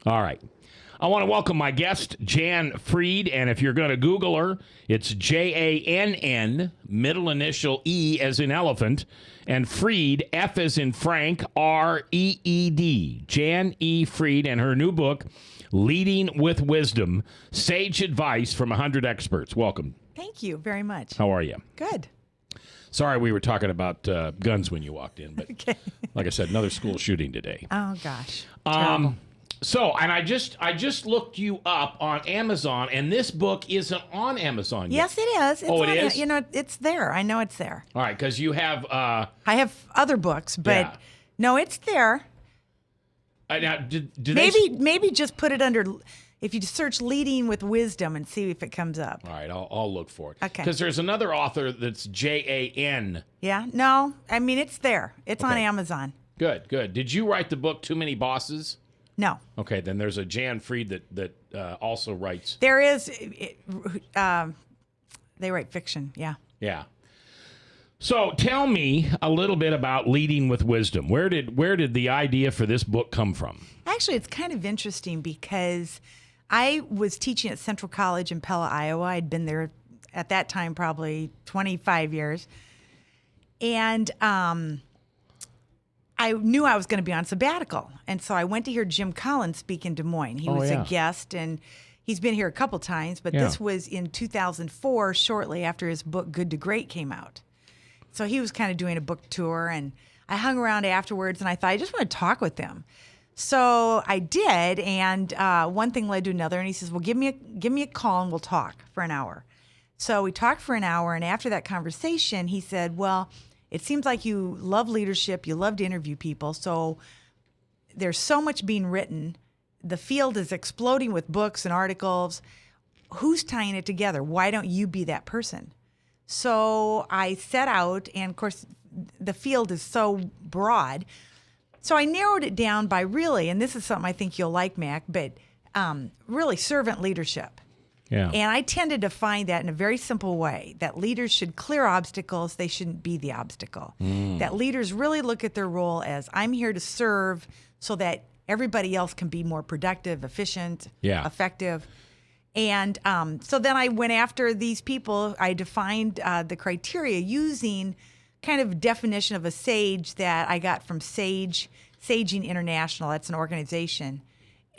All right. I want to welcome my guest, Jann Freed, and if you're going to Google her, it's Jann, middle initial E as in elephant, and Freed, F as in Frank, R-E-E-D. Jann E. Freed, and her new book, Leading with Wisdom, Sage Advice from 100 Experts. Welcome. Thank you very much. How are you? Good. Sorry we were talking about guns when you walked in, but Okay. like I said, another school shooting today. Oh, gosh. Terrible. So, and I just looked you up on Amazon, and this book isn't on Amazon yet. Yes, it is. It's it on is? It's there. I know it's there. All right, because you have... I have other books, but Yeah. no, it's there. now, did Maybe just put it under, if you search Leading with Wisdom and see if it comes up. All right, I'll look for it. Okay. Because there's another author that's Jann. Yeah? No, I mean, it's there. It's on Okay. Amazon. Good. Did you write the book Too Many Bosses? No. Okay, then there's a Jann Freed that also writes. There is, they write fiction, yeah. Yeah. So tell me a little bit about Leading with Wisdom. Where did the idea for this book come from? Actually, it's kind of interesting because I was teaching at Central College in Pella, Iowa. I'd been there at that time probably 25 years. And I knew I was going to be on sabbatical. And so I went to hear Jim Collins speak in Des Moines. He was yeah. a guest, and he's been here a couple times, but Yeah. this was in 2004, shortly after his book Good to Great came out. So he was kind of doing a book tour, and I hung around afterwards, and I thought, I just want to talk with him. So I did, and one thing led to another, and he says, well, give me a call, and we'll talk for an hour. So we talked for an hour, and after that conversation, he said, well, it seems like you love leadership, you love to interview people, so there's so much being written. The field is exploding with books and articles. Who's tying it together? Why don't you be that person? So I set out, and of course, the field is so broad. So I narrowed it down by really, and this is something I think you'll like, Mac, but really servant leadership. Yeah. And I tended to find that in a very simple way, that leaders should clear obstacles, they shouldn't be the obstacle. That leaders really look at their role as, I'm here to serve so that everybody else can be more productive, efficient, Yeah. effective. And so then I went after these people. I defined the criteria using kind of definition of a sage that I got from Saging International. That's an organization.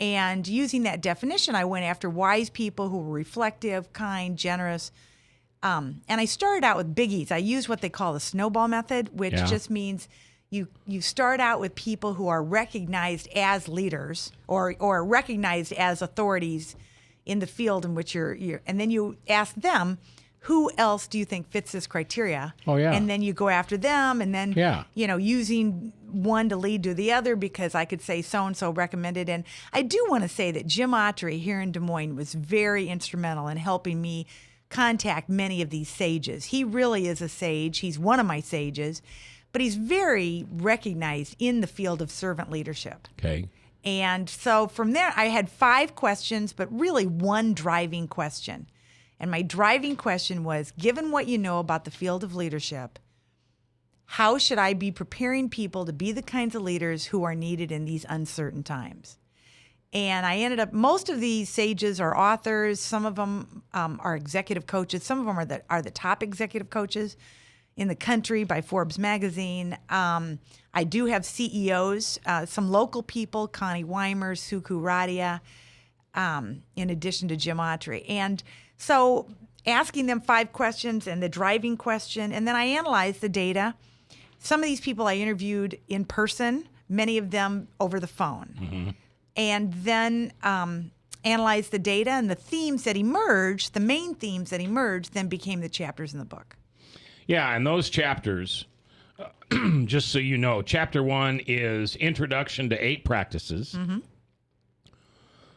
And using that definition, I went after wise people who were reflective, kind, generous. And I started out with biggies. I used what they call the snowball method, which Yeah. just means you start out with people who are recognized as leaders or recognized as authorities in the field in which you're, and then you ask them, who else do you think fits this criteria? Oh, yeah. And then you go after them, and then, Yeah. using one to lead to the other, because I could say so-and-so recommended. And I do want to say that Jim Autry here in Des Moines was very instrumental in helping me contact many of these sages. He really is a sage. He's one of my sages, but he's very recognized in the field of servant leadership. Okay. And so from there, I had 5 questions, but really one driving question. And my driving question was, given what you know about the field of leadership, how should I be preparing people to be the kinds of leaders who are needed in these uncertain times? And I ended up, most of these sages are authors. Some of them are executive coaches. Some of them are the top executive coaches in the country by Forbes magazine. I do have CEOs, some local people, Connie Weimer, Suku Radia, in addition to Jim Autry. And so asking them 5 questions and the driving question, and then I analyzed the data. Some of these people I interviewed in person, many of them over the phone. Mm-hmm. And then analyzed the data, and the themes that emerged, the main themes that emerged, then became the chapters in the book. Yeah, and those chapters, just so you know, chapter 1 is Introduction to 8 Practices. Mm-hmm.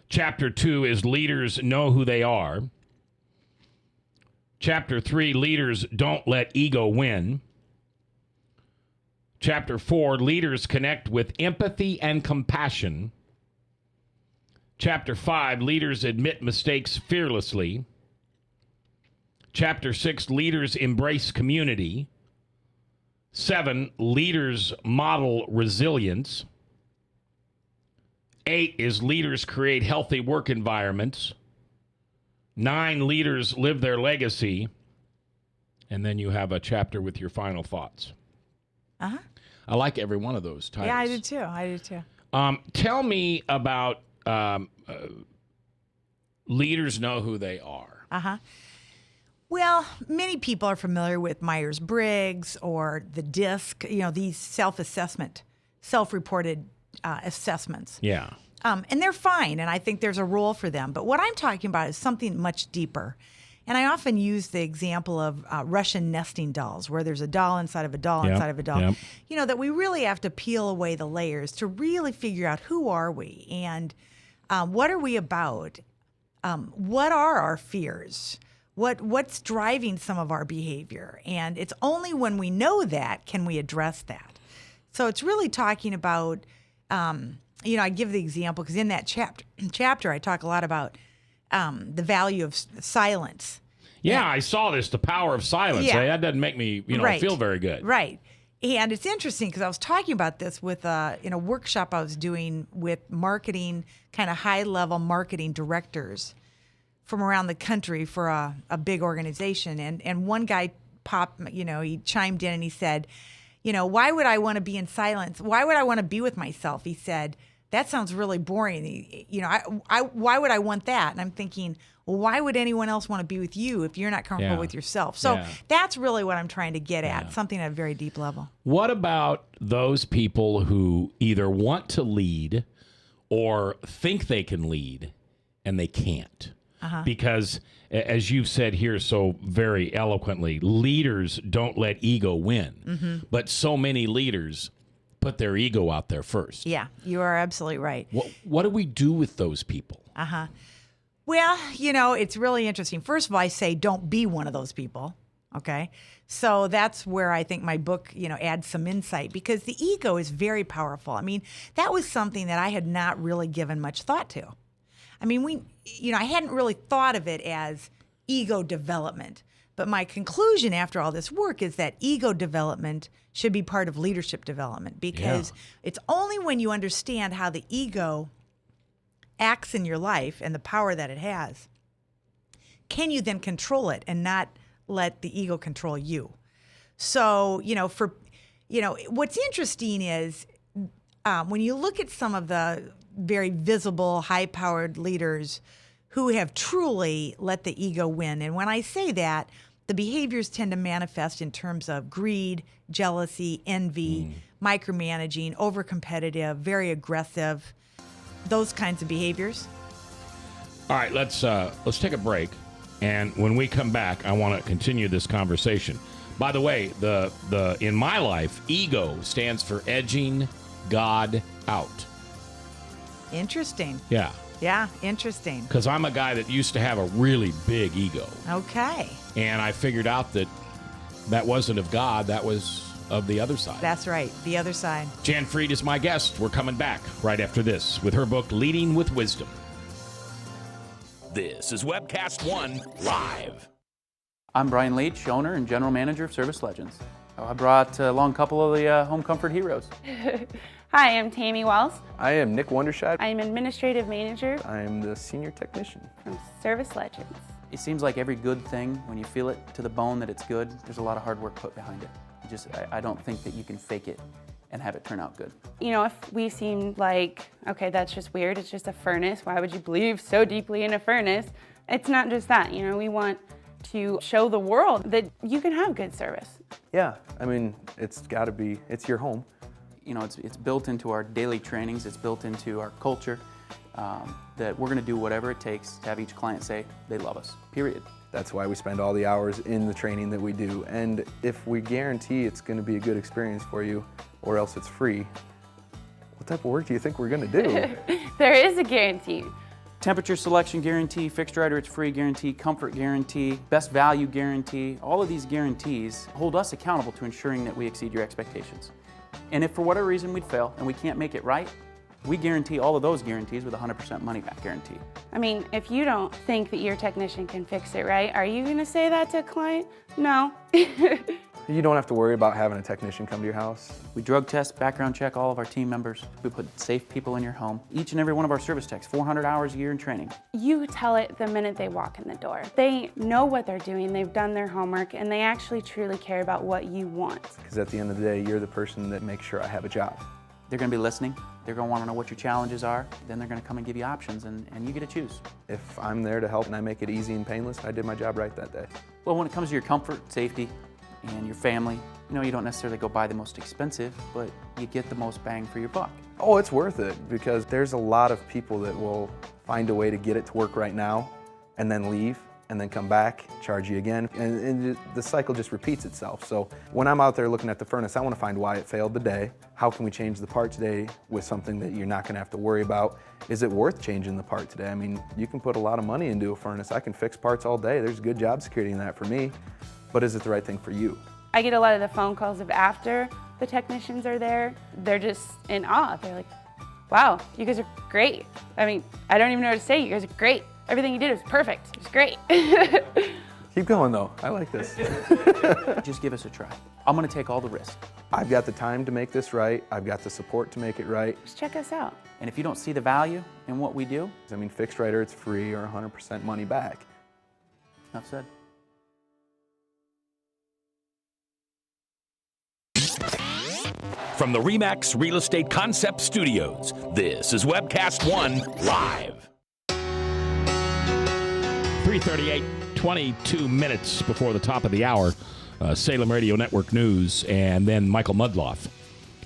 Chapter 2 is Leaders Know Who They Are. Chapter 3, Leaders Don't Let Ego Win. Chapter 4, Leaders Connect with Empathy and Compassion. Chapter 5, Leaders Admit Mistakes Fearlessly. Chapter 6, Leaders Embrace Community. 7, Leaders Model Resilience. 8 is leaders create healthy work environments. 9, leaders live their legacy. And then you have a chapter with your final thoughts. Uh-huh. I like every one of those titles. Yeah, I do too. I do too. Tell me about leaders know who they are. Uh-huh. Well, many people are familiar with Myers-Briggs or the DISC, these self-reported assessments. Yeah. And they're fine, and I think there's a role for them. But what I'm talking about is something much deeper. And I often use the example of Russian nesting dolls, where there's a doll inside of a doll inside of a doll. Yep. That we really have to peel away the layers to really figure out who are we and what are we about? What are our fears? What's driving some of our behavior? And it's only when we know that can we address that. So it's really talking about, I give the example because in that chapter I talk a lot about the value of silence. Yeah, I saw this, the power of silence. Yeah. That doesn't make me, feel very good. Right. And it's interesting because I was talking about this with in a workshop I was doing with marketing, kind of high-level marketing directors from around the country for a big organization. And one guy he chimed in and he said, why would I want to be in silence? Why would I want to be with myself? He said, that sounds really boring. Why would I want that? And I'm thinking, well, why would anyone else want to be with you if you're not comfortable with yourself? So that's really what I'm trying to get at, something at a very deep level. What about those people who either want to lead or think they can lead and they can't? Uh-huh. Because, as you've said here so very eloquently, leaders don't let ego win. Mm-hmm. But so many leaders put their ego out there first. Yeah, you are absolutely right. What do we do with those people? Uh-huh. Well, it's really interesting. First of all, I say don't be one of those people, okay? So that's where I think my book, adds some insight because the ego is very powerful. I mean, that was something that I had not really given much thought to. I mean, I hadn't really thought of it as ego development. But my conclusion after all this work is that ego development should be part of leadership development because it's only when you understand how the ego acts in your life and the power that it has, can you then control it and not let the ego control you. So, what's interesting is when you look at some of the very visible, high-powered leaders who have truly let the ego win. And when I say that, the behaviors tend to manifest in terms of greed, jealousy, envy, micromanaging, overcompetitive, very aggressive, those kinds of behaviors. All right, let's take a break. And when we come back, I want to continue this conversation. By the way, the in my life, ego stands for edging God out. Interesting. Yeah. Yeah, interesting. Because I'm a guy that used to have a really big ego. Okay. And I figured out that wasn't of God, that was of the other side. That's right, the other side. Jann Fried is my guest. We're coming back right after this with her book, Leading with Wisdom. This is Webcast One Live. I'm Brian Leach, owner and general manager of Service Legends. I brought along a couple of the home comfort heroes. Hi, I'm Tammy Wells. I am Nick Wondershad. I'm administrative mmanager I am the senior technician from Service Legends. It seems like every good thing, when you feel it to the bone that it's good, there's a lot of hard work put behind it. I don't think that you can fake it and have it turn out good. If we seem like, okay, that's just weird, it's just a furnace, why would you believe so deeply in a furnace? It's not just that, we want to show the world that you can have good service. Yeah, I mean, it's your home. It's built into our daily trainings, it's built into our culture, that we're gonna do whatever it takes to have each client say they love us, period. That's why we spend all the hours in the training that we do. And if we guarantee it's gonna be a good experience for you, or else it's free, what type of work do you think we're gonna do? There is a guarantee. Temperature selection guarantee, fixed right or it's free guarantee, comfort guarantee, best value guarantee. All of these guarantees hold us accountable to ensuring that we exceed your expectations. And if for whatever reason we'd fail and we can't make it right, we guarantee all of those guarantees with a 100% money back guarantee. I mean, if you don't think that your technician can fix it right, are you gonna say that to a client? No. You don't have to worry about having a technician come to your house. We drug test, background check all of our team members. We put safe people in your home. Each and every one of our service techs, 400 hours a year in training. You tell it the minute they walk in the door. They know what they're doing, they've done their homework, and they actually truly care about what you want. Because at the end of the day, you're the person that makes sure I have a job. They're gonna be listening. They're gonna wanna know what your challenges are. Then they're gonna come and give you options, and you get to choose. If I'm there to help and I make it easy and painless, I did my job right that day. Well, when it comes to your comfort, safety, and your family, you don't necessarily go buy the most expensive, but you get the most bang for your buck. Oh, it's worth it because there's a lot of people that will find a way to get it to work right now and then leave and then come back, charge you again, and the cycle just repeats itself. So when I'm out there looking at the furnace, I want to find why it failed today. How can we change the part today with something that you're not going to have to worry about? Is it worth changing the part today? I mean, you can put a lot of money into a furnace. I can fix parts all day. There's good job security in that for me, but is it the right thing for you? I get a lot of the phone calls of after the technicians are there. They're just in awe. They're like, wow, you guys are great. I mean, I don't even know what to say. You guys are great. Everything you did was perfect. It was great. Keep going though, I like this. Just give us a try. I'm gonna take all the risk. I've got the time to make this right. I've got the support to make it right. Just check us out. And if you don't see the value in what we do, I mean, fixed right or it's free or 100% money back. enough said. From the RE/MAX Real Estate Concept Studios, this is Webcast One Live. 3:38, 22 minutes before the top of the hour. Salem Radio Network News, and then Michael Mudloff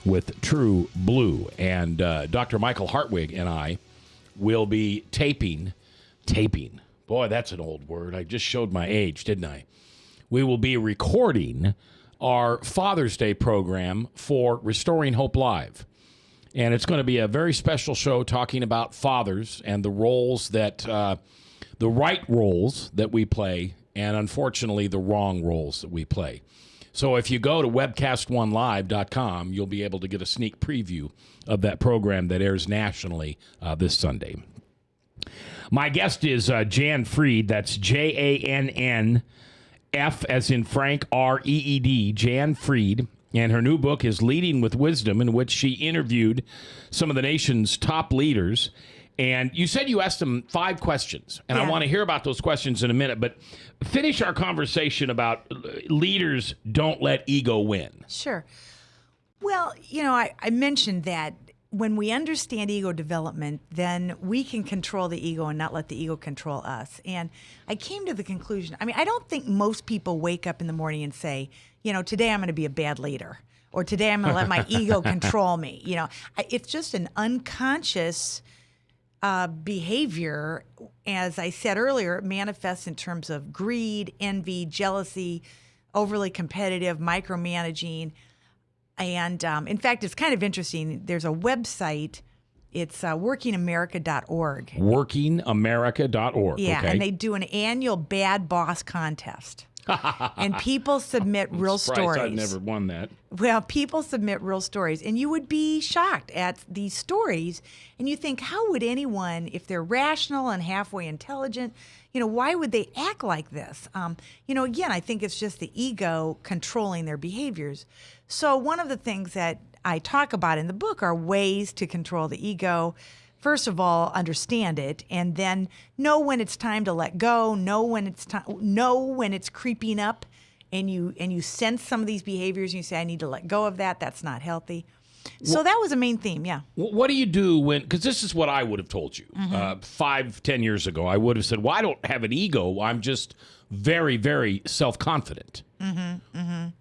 with True Blue. And Dr. Michael Hartwig and I will be taping. Boy, that's an old word. I just showed my age, didn't I? We will be recording our Father's Day program for Restoring Hope Live. And it's going to be a very special show talking about fathers and the roles that, the right roles that we play, and unfortunately the wrong roles that we play. So if you go to webcast1live.com, you'll be able to get a sneak preview of that program that airs nationally this Sunday. My guest is Jann Freed. That's Jann, F as in Frank, R-E-E-D, Jann Freed. And her new book is Leading with Wisdom, in which she interviewed some of the nation's top leaders. And you said you asked them 5 questions, and I want to hear about those questions in a minute, but finish our conversation about leaders don't let ego win. Sure. Well, I mentioned that when we understand ego development, then we can control the ego and not let the ego control us. And I came to the conclusion, I don't think most people wake up in the morning and say, today I'm going to be a bad leader, or today I'm going to let my ego control me. It's just an unconscious behavior. As I said earlier, it manifests in terms of greed, envy, jealousy, overly competitive, micromanaging. And in fact, it's kind of interesting. There's a website. It's workingamerica.org. Workingamerica.org. Yeah, okay. and they do an annual bad boss contest. And people submit real stories. I've never won that. Well, people submit real stories, and you would be shocked at these stories. And you think, how would anyone, if they're rational and halfway intelligent, why would they act like this? Again, I think it's just the ego controlling their behaviors. So one of the things that I talk about in the book are ways to control the ego. First of all, understand it, and then know when it's time to let go. Know when it's creeping up, and you sense some of these behaviors, and you say, "I need to let go of that. That's not healthy." So that was a main theme, yeah. What do you do when? Because this is what I would have told you 5-10 years ago. I would have said, "Well, I don't have an ego. I'm just very, very self-confident." And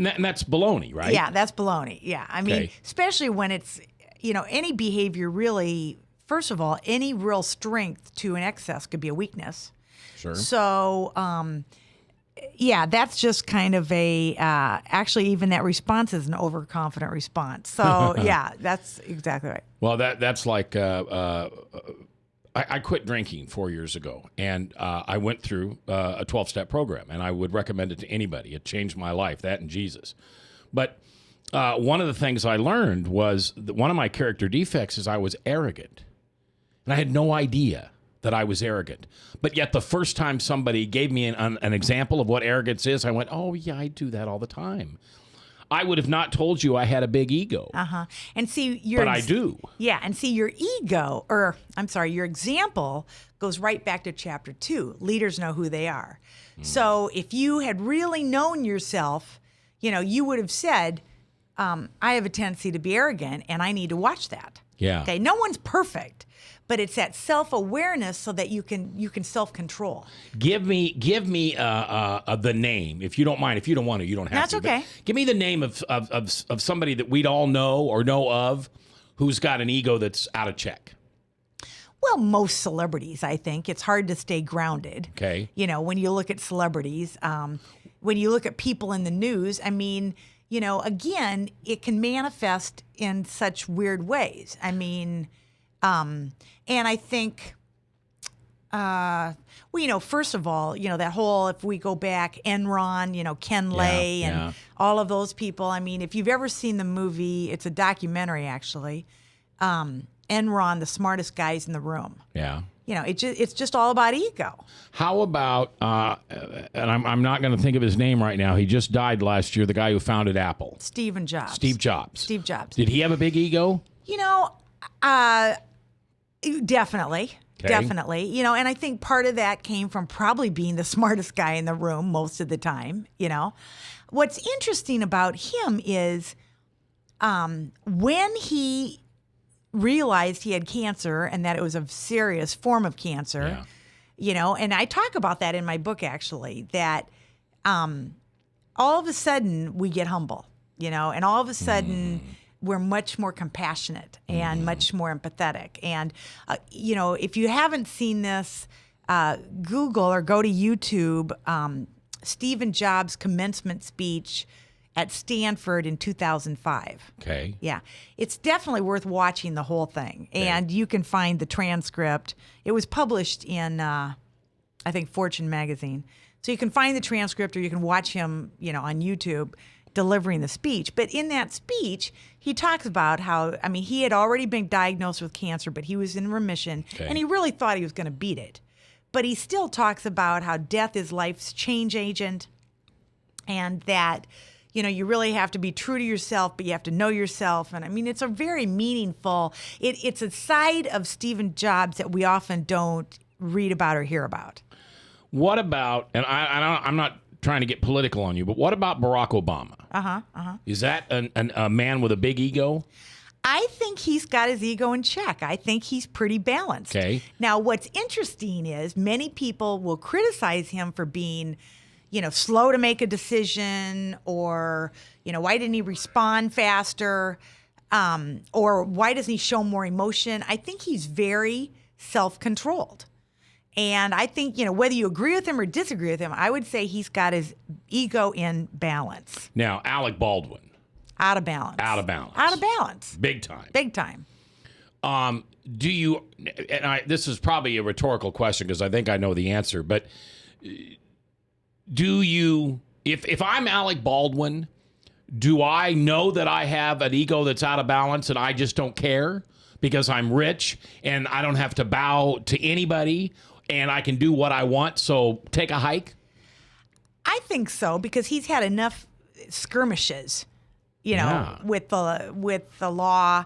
that's baloney, right? Yeah, that's baloney. Yeah, especially when it's any behavior really. First of all, any real strength to an excess could be a weakness. Sure. So, that's just kind of a. Actually, even that response is an overconfident response. So, yeah, that's exactly right. Well, that's like I quit drinking 4 years ago, and I went through a 12-step program, and I would recommend it to anybody. It changed my life, that and Jesus. But one of the things I learned was that one of my character defects is I was arrogant, and I had no idea that I was arrogant. But yet the first time somebody gave me an example of what arrogance is, I went, oh, yeah, I do that all the time. I would have not told you I had a big ego. And see, But I do. Yeah, and see, your ego, or I'm sorry, your example goes right back to chapter 2. Leaders know who they are. So if you had really known yourself, you would have said, I have a tendency to be arrogant, and I need to watch that. Yeah. Okay. No one's perfect, but it's that self-awareness so that you can self-control. Give me the name, if you don't mind. If you don't want to, you don't have That's to. okay. But give me the name of somebody that we'd all know or know of who's got an ego that's out of check. Well, most celebrities, I think. It's hard to stay grounded. Okay. When you look at celebrities, when you look at people in the news, I mean, again, it can manifest in such weird ways. I mean, and I think, first of all, that whole, if we go back, Enron, Ken Lay, and all of those people. I mean, if you've ever seen the movie, it's a documentary, actually, Enron, the smartest guys in the room. Yeah. It's just all about ego. How about, and I'm not going to think of his name right now. He just died last year, the guy who founded Apple. Steve Jobs. Steve Jobs. Steve Jobs. Did he have a big ego? Definitely. Okay. Definitely. And I think part of that came from probably being the smartest guy in the room most of the time, What's interesting about him is when he realized he had cancer and that it was a serious form of cancer, and I talk about that in my book, actually, that all of a sudden we get humble, and all of a sudden we're much more compassionate and much more empathetic. And, if you haven't seen this, Google or go to YouTube, Stephen Jobs' commencement speech at Stanford in 2005. Okay. Yeah. It's definitely worth watching the whole thing. And you can find the transcript. It was published in, I think, Fortune magazine. So you can find the transcript or you can watch him, on YouTube delivering the speech. But in that speech, he talks about how, he had already been diagnosed with cancer, but he was in remission. Okay. And he really thought he was going to beat it. But he still talks about how death is life's change agent and that you really have to be true to yourself, but you have to know yourself. And it's a very meaningful, it's a side of Stephen Jobs that we often don't read about or hear about. What about, and I'm not trying to get political on you, but what about Barack Obama? Is that a man with a big ego? I think he's got his ego in check. I think he's pretty balanced. Okay. Now, what's interesting is many people will criticize him for being slow to make a decision, or, why didn't he respond faster? Or why doesn't he show more emotion? I think he's very self-controlled. And I think, whether you agree with him or disagree with him, I would say he's got his ego in balance. Now, Alec Baldwin. Out of balance. Out of balance. Out of balance. Big time. Big time. Do you, this is probably a rhetorical question because I think I know the answer, but do you, if I'm Alec Baldwin, do I know that I have an ego that's out of balance and I just don't care because I'm rich and I don't have to bow to anybody and I can do what I want, so take a hike? I think so, because he's had enough skirmishes, with the law.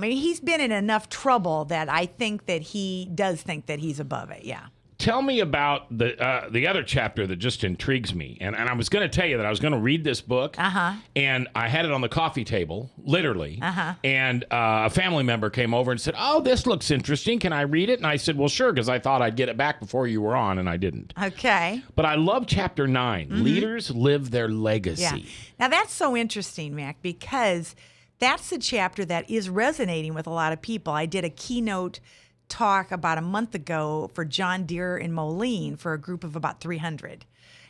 He's been in enough trouble that I think that he does think that he's above it, yeah. Tell me about the other chapter that just intrigues me. And I was going to tell you that I was going to read this book. And I had it on the coffee table, literally. And a family member came over and said, oh, this looks interesting. Can I read it? And I said, well, sure, because I thought I'd get it back before you were on, and I didn't. Okay. But I love chapter 9. Leaders live their legacy. Yeah. Now, that's so interesting, Mac, because that's the chapter that is resonating with a lot of people. I did a keynote talk about a month ago for John Deere in Moline for a group of about 300.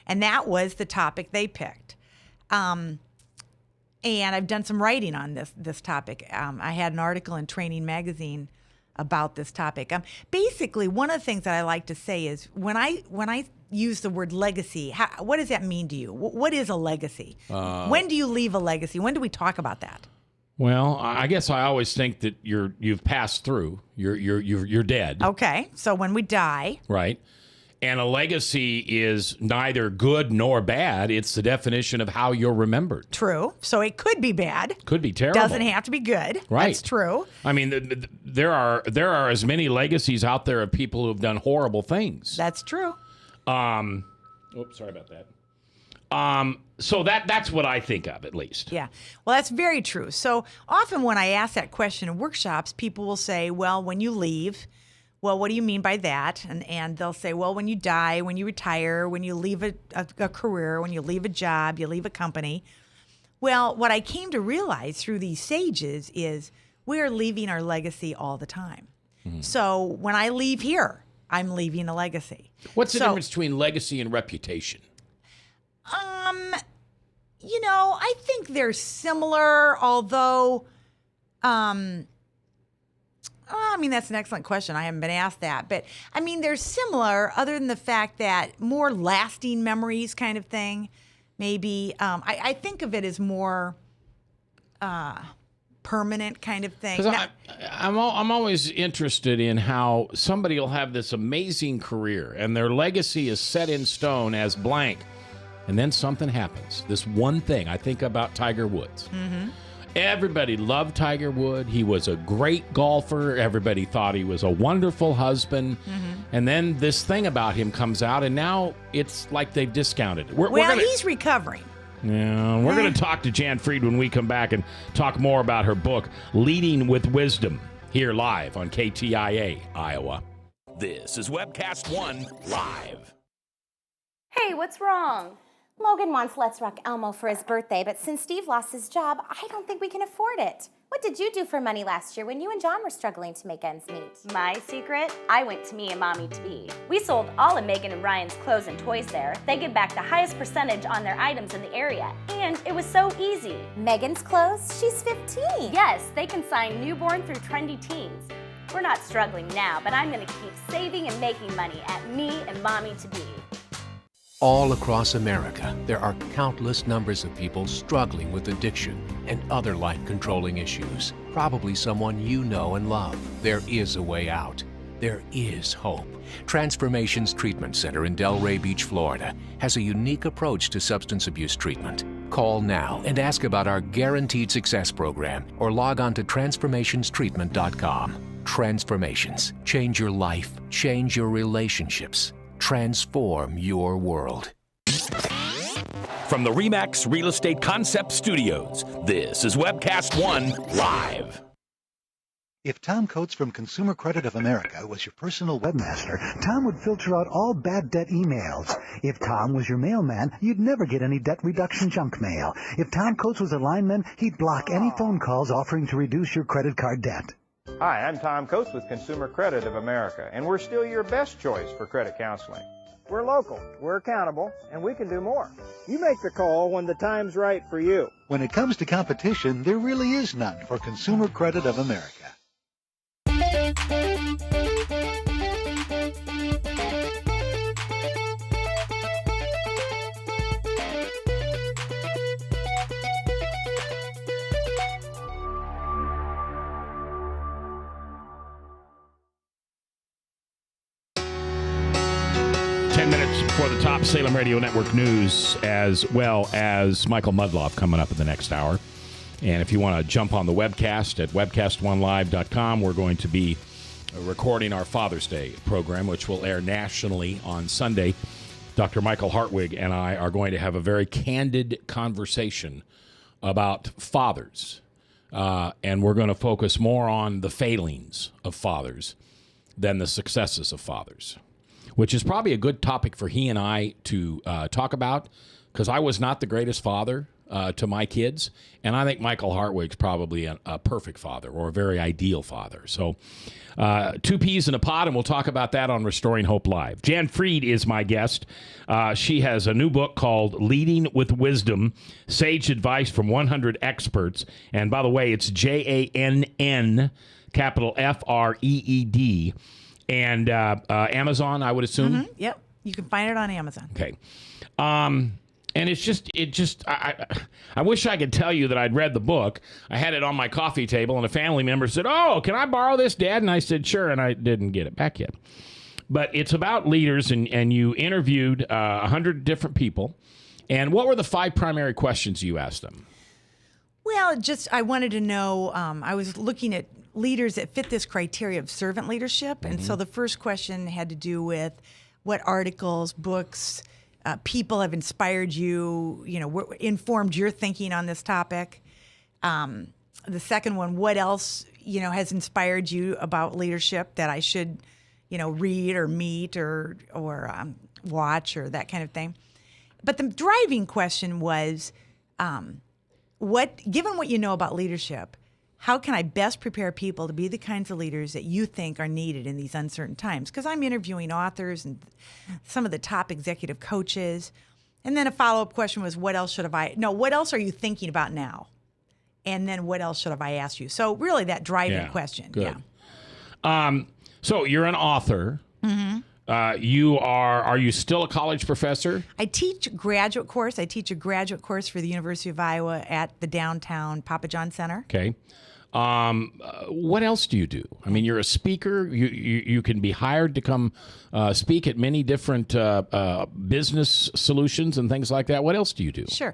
And that was the topic they picked. And I've done some writing on this topic. I had an article in Training Magazine about this topic. Basically, one of the things that I like to say is when I use the word legacy, what does that mean to you? What is a legacy? When do you leave a legacy? When do we talk about that? Well, I guess I always think that you've passed through. You're dead. Okay. So when we die, Right. And a legacy is neither good nor bad. It's the definition of how you're remembered. true. So it could be bad. Could be terrible. Doesn't have to be good. Right. That's true. I mean, there are as many legacies out there of people who have done horrible things. That's true. Oops, sorry about that. So that's what I think of, at least. Yeah. Well, that's very true. So often when I ask that question in workshops, people will say, well, when you leave, well, what do you mean by that? And they'll say, well, when you die, when you retire, when you leave a career, when you leave a job, you leave a company. Well, what I came to realize through these stages is we're leaving our legacy all the time. So when I leave here, I'm leaving a legacy. What's the difference between legacy and reputation? I think they're similar, although, that's an excellent question. I haven't been asked that. But, they're similar other than the fact that more lasting memories kind of thing, maybe. I think of it as more permanent kind of thing. Because I'm always interested in how somebody will have this amazing career and their legacy is set in stone as blank. And then something happens. This one thing. I think about Tiger Woods. Mm-hmm. Everybody loved Tiger Woods. He was a great golfer. Everybody thought he was a wonderful husband. Mm-hmm. And then this thing about him comes out, and now it's like they've discounted it. He's recovering. Yeah, we're going to talk to Jann Fried when we come back and talk more about her book, Leading with Wisdom, here live on KTIA, Iowa. This is Webcast One Live. Hey, what's wrong? Logan wants Let's Rock Elmo for his birthday, but since Steve lost his job, I don't think we can afford it. What did you do for money last year when you and John were struggling to make ends meet? My secret? I went to Me and Mommy to Be. We sold all of Megan and Ryan's clothes and toys there. They give back the highest percentage on their items in the area, and it was so easy. Megan's clothes? She's 15. Yes, they can sign newborn through trendy teens. We're not struggling now, but I'm gonna keep saving and making money at Me and Mommy to Be. All across America, there are countless numbers of people struggling with addiction and other life-controlling issues. Probably someone you know and love. There is a way out. There is hope. Transformations Treatment Center in Delray Beach, Florida, has a unique approach to substance abuse treatment. Call now and ask about our Guaranteed Success program or log on to transformationstreatment.com. Transformations. Change your life. Change your relationships. Transform your world. From the RE/MAX Real Estate Concept Studios, this is Webcast One Live. If Tom Coates from Consumer Credit of America was your personal webmaster, Tom would filter out all bad debt emails. If Tom was your mailman, you'd never get any debt reduction junk mail. If Tom Coates was a lineman, he'd block any phone calls offering to reduce your credit card debt. Hi, I'm Tom Coates with Consumer Credit of America, and we're still your best choice for credit counseling. We're local, we're accountable, and we can do more. You make the call when the time's right for you. When it comes to competition, there really is none for Consumer Credit of America. For the top Salem Radio Network news, as well as Michael Mudloff coming up in the next hour. And if you want to jump on the webcast at webcast1live.com, we're going to be recording our Father's Day program, which will air nationally on Sunday. Dr. Michael Hartwig and I are going to have a very candid conversation about fathers. And we're going to focus more on the failings of fathers than the successes of fathers, which is probably a good topic for he and I to talk about, because I was not the greatest father to my kids, and I think Michael Hartwig's probably a perfect father or a very ideal father. So two peas in a pod, and we'll talk about that on Restoring Hope Live. Jann Fried is my guest. She has a new book called Leading with Wisdom, Sage Advice from 100 Experts. And by the way, it's Jann, capital Freed. And Amazon, I would assume? Mm-hmm. Yep. You can find it on Amazon. Okay. And I wish I could tell you that I'd read the book. I had it on my coffee table, and a family member said, "Oh, can I borrow this, Dad?" And I said, "Sure," and I didn't get it back yet. But it's about leaders, and you interviewed 100 different people. And what were the 5 primary questions you asked them? Well, I wanted to know, I was looking at leaders that fit this criteria of servant leadership. And so the first question had to do with what articles, books, people have inspired you, informed your thinking on this topic. The second one, what else, has inspired you about leadership that I should, read or meet or watch or that kind of thing. But the driving question was, given what you know about leadership, how can I best prepare people to be the kinds of leaders that you think are needed in these uncertain times? Because I'm interviewing authors and some of the top executive coaches. And then a follow-up question was, what else are you thinking about now? And then what else should have I asked you? So really that driving question. Good. Yeah. So you're an author. Mm-hmm. Are you still a college professor? I teach a graduate course. I teach a graduate course for the University of Iowa at the downtown Papa John Center. Okay. What else do you do? I mean, you're a speaker. You can be hired to come speak at many different business solutions and things like that. What else do you do? Sure.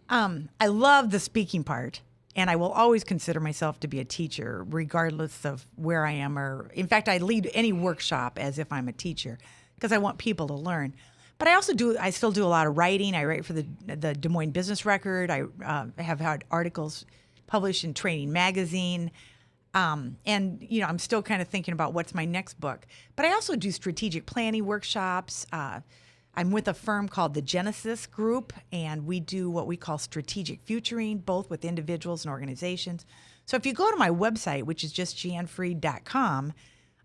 I love the speaking part, and I will always consider myself to be a teacher, regardless of where I am. Or, in fact, I lead any workshop as if I'm a teacher because I want people to learn. But I still do a lot of writing. I write for the Des Moines Business Record. I have had articles published in Training Magazine. And, I'm still kind of thinking about what's my next book. But I also do strategic planning workshops. I'm with a firm called the Genesis Group, and we do what we call strategic futuring, both with individuals and organizations. So if you go to my website, which is just jannfried.com,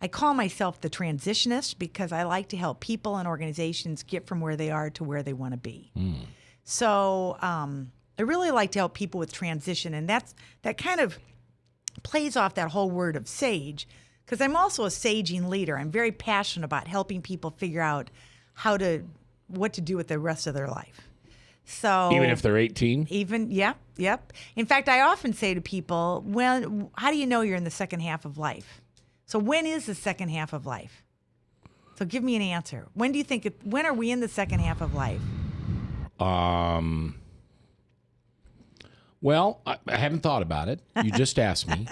I call myself the transitionist because I like to help people and organizations get from where they are to where they want to be. So I really like to help people with transition, and that kind of plays off that whole word of sage, because I'm also a saging leader. I'm very passionate about helping people figure out what to do with the rest of their life. So even if they're 18? Yep. In fact, I often say to people, how do you know you're in the second half of life? So when is the second half of life? So give me an answer. When are we in the second half of life? Well, I haven't thought about it. You just asked me.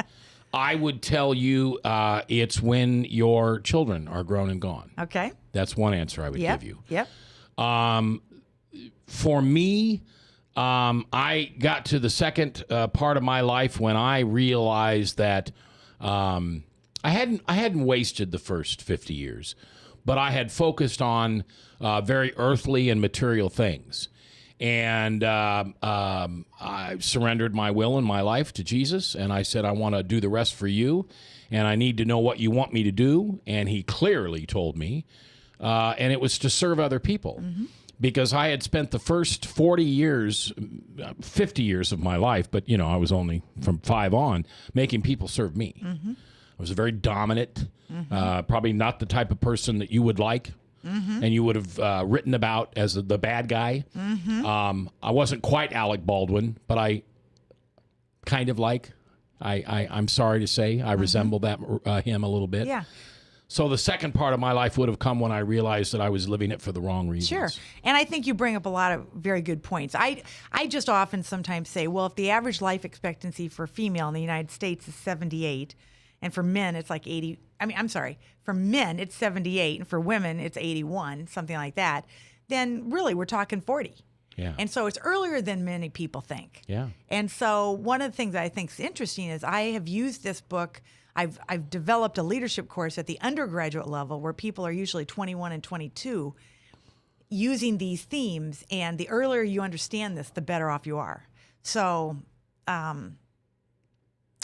I would tell you it's when your children are grown and gone. Okay. That's one answer I would give you. Yep. For me, I got to the second part of my life when I realized that I hadn't wasted the first 50 years, but I had focused on very earthly and material things. And I surrendered my will and my life to Jesus, and I said, I want to do the rest for you, and I need to know what you want me to do. And he clearly told me, and it was to serve other people. Because I had spent the first 40 years, 50 years of my life, but, I was only from 5 on, making people serve me. I was a very dominant, probably not the type of person that you would like. And you would have written about as the bad guy. I wasn't quite Alec Baldwin, but I kind of I'm sorry to say, I resemble him a little bit. Yeah. So the second part of my life would have come when I realized that I was living it for the wrong reasons. Sure. And I think you bring up a lot of very good points. I just often sometimes say, well, if the average life expectancy for a female in the United States is 78, and for men it's like 80, for men it's 78, and for women it's 81, something like that, then really we're talking 40. Yeah. And so it's earlier than many people think. Yeah. And so one of the things I think is interesting is I have used this book. I've developed a leadership course at the undergraduate level where people are usually 21 and 22 using these themes. And the earlier you understand this, the better off you are. So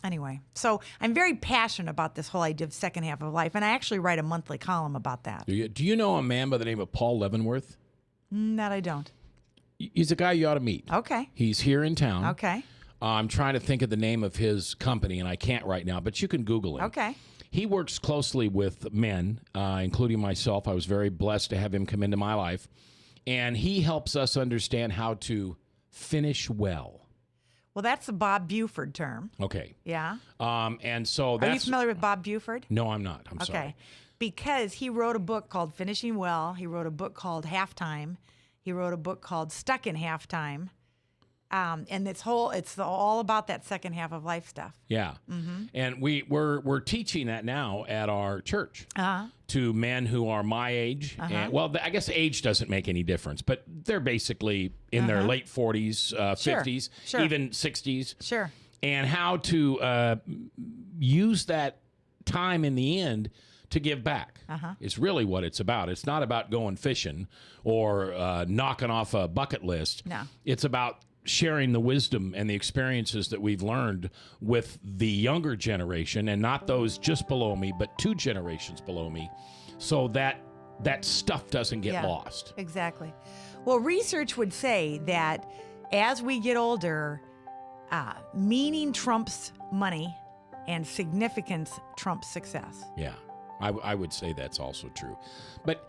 anyway, so I'm very passionate about this whole idea of second half of life. And I actually write a monthly column about that. Do you know a man by the name of Paul Leavenworth? That I don't. He's a guy you ought to meet. Okay. He's here in town. Okay. I'm trying to think of the name of his company, and I can't right now, but you can Google him. Okay. He works closely with men, including myself. I was very blessed to have him come into my life. and he helps us understand how to finish well. Well, that's a Bob Buford term. Okay. Yeah. And so Are you that's... familiar with Bob Buford? No, I'm not. I'm sorry. Okay. Because he wrote a book called Finishing Well. He wrote a book called Halftime. He wrote a book called Stuck in Halftime. And it's all about that second half of life stuff. Yeah. And we're teaching that now at our church to men who are my age. And, well, I guess age doesn't make any difference, but they're basically in their late 40s, 50s, even 60s. Sure. And how to use that time in the end to give back. It's really what it's about. It's not about going fishing or knocking off a bucket list. No. It's about sharing the wisdom and the experiences that we've learned with the younger generation, and not those just below me, but 2 generations below me, so that stuff doesn't get lost. Exactly. Well, research would say that as we get older, meaning trumps money and significance trumps success. Yeah. I would say that's also true. But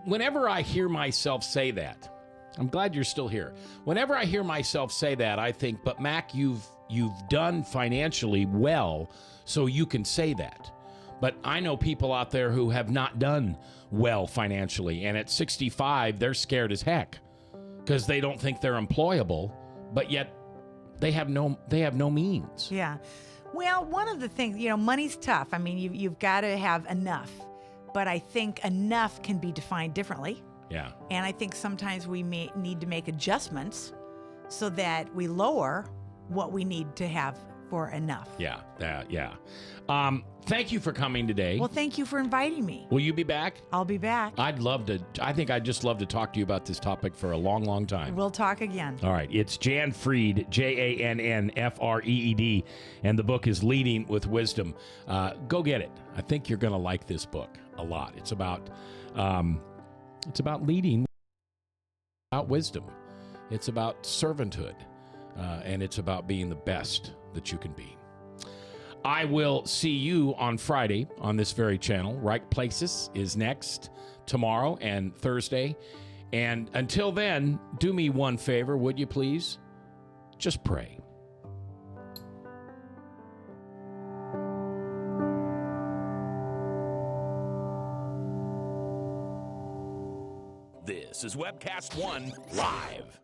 whenever I hear myself say that, I'm glad you're still here. Whenever I hear myself say that, I think, but Mac, you've done financially well, so you can say that. But I know people out there who have not done well financially, and at 65, they're scared as heck because they don't think they're employable, but yet they have no means. Yeah. Well, one of the things, money's tough. I mean, you've got to have enough, but I think enough can be defined differently. Yeah. And I think sometimes we may need to make adjustments so that we lower what we need to have for enough. Yeah. Thank you for coming today. Well, thank you for inviting me. Will you be back? I'll be back. I think I'd just love to talk to you about this topic for a long, long time. We'll talk again. All right. It's Jann Freed, Jannfreed, and the book is Leading with Wisdom. Go get it. I think you're going to like this book a lot. It's about leading without wisdom. It's about servanthood, and it's about being the best that you can be. I will see you on Friday on this very channel. Right Places is next tomorrow and Thursday. And until then, do me one favor, would you please? Just pray. This is Webcast One Live.